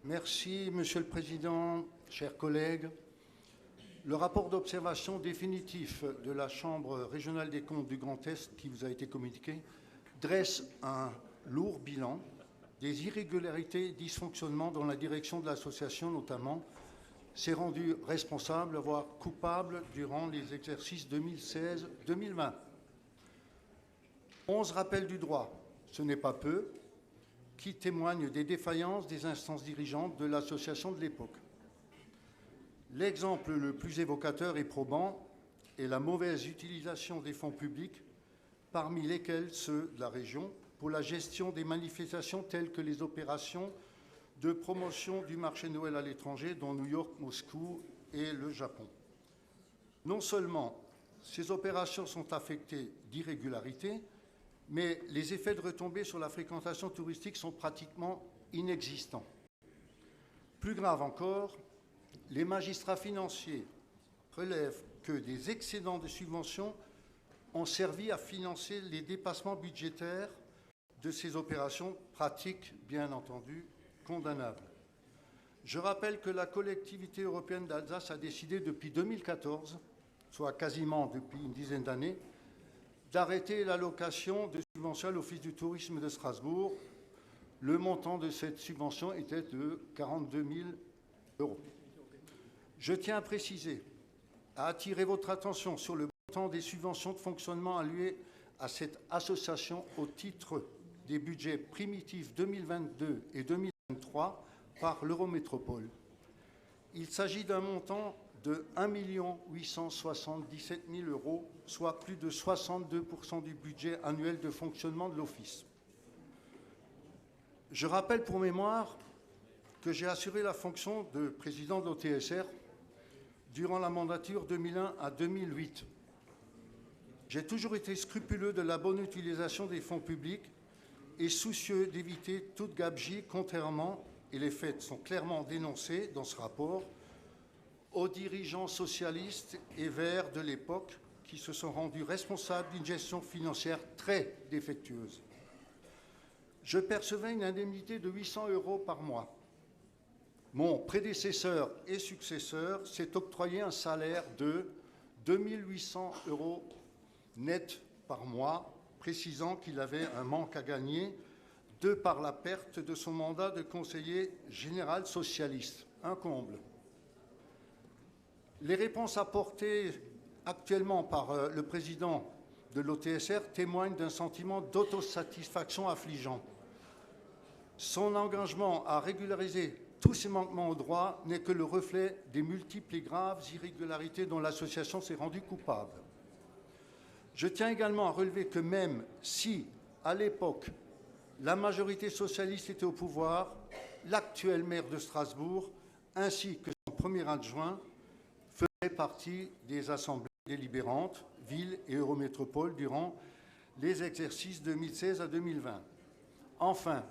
Merci, Monsieur le Président, chers collègues. Le rapport d'observation définitif de la Chambre régionale des comptes du Grand Est qui vous a été communiqué dresse un lourd bilan des irrégularités et dysfonctionnements dans la direction de l'association notamment, s'est rendu responsable, voire coupable, durant les exercices 2016-2020. 11 rappels du droit, ce n'est pas peu, qui témoignent des défaillances des instances dirigeantes de l'association de l'époque. L'exemple le plus évocateur et probant est la mauvaise utilisation des fonds publics, parmi lesquels ceux de la région, pour la gestion des manifestations telles que les opérations de promotion du marché Noël à l'étranger, dont New York, Moscou et le Japon. Non seulement ces opérations sont affectées d'irrégularités, mais les effets de retombée sur la fréquentation touristique sont pratiquement inexistants. Plus grave encore, les magistrats financiers relèvent que des excédents de subventions ont servi à financer les dépassements budgétaires de ces opérations, pratiques bien entendu condamnables. Je rappelle que la collectivité européenne d'Alsace a décidé depuis 2014, soit quasiment depuis une dizaine d'années, d'arrêter l'allocation de subventions à l'Office du tourisme de Strasbourg. Le montant de cette subvention était de 42 000 euros. Je tiens à préciser, à attirer votre attention sur le montant des subventions de fonctionnement allouées à cette association au titre des budgets primitifs 2022 et 2023 par l'Eurométropole. Il s'agit d'un montant de 1 877 000 euros, soit plus de 62% du budget annuel de fonctionnement de l'Office. Je rappelle pour mémoire que j'ai assuré la fonction de président de l'OTSR durant la mandature 2001 à 2008. J'ai toujours été scrupuleux de la bonne utilisation des fonds publics et soucieux d'éviter toute gabegie, contrairement, et les faits sont clairement dénoncés dans ce rapport, aux dirigeants socialistes et verts de l'époque qui se sont rendus responsables d'une gestion financière très défectueuse. Je percevais une indemnité de 800 euros par mois. Mon prédécesseur et successeur s'est octroyé un salaire de 2 800 euros net par mois, précisant qu'il avait un manque à gagner de par la perte de son mandat de conseiller général socialiste. Un comble. Les réponses apportées actuellement par le président de l'OTSR témoignent d'un sentiment d'autosatisfaction affligeant. Son engagement à régulariser tous ces manquements au droit n'est que le reflet des multiples et graves irrégularités dont l'association s'est rendue coupable. Je tiens également à relever que même si, à l'époque, la majorité socialiste était au pouvoir, l'actuel maire de Strasbourg, ainsi que son premier adjoint, faisait partie des assemblées délibérantes, ville et Eurométropole, durant les exercices 2016 à 2020. Enfin,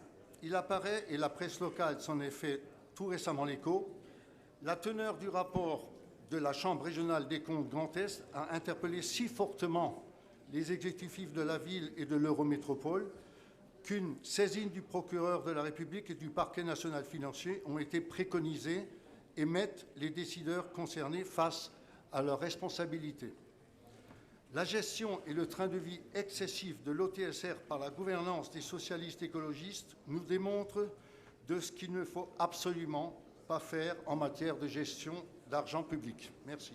il apparaît, et la presse locale s'en est fait tout récemment l'écho, la teneur du rapport de la Chambre régionale des comptes Grand Est a interpellé si fortement les exécutifs de la ville et de l'Eurométropole qu'une saisine du procureur de la République et du parquet national financier ont été préconisées et mettent les décideurs concernés face à leurs responsabilités. La gestion et le train de vie excessif de l'OTSR par la gouvernance des socialistes écologistes nous démontrent de ce qu'il ne faut absolument pas faire en matière de gestion d'argent public. Merci.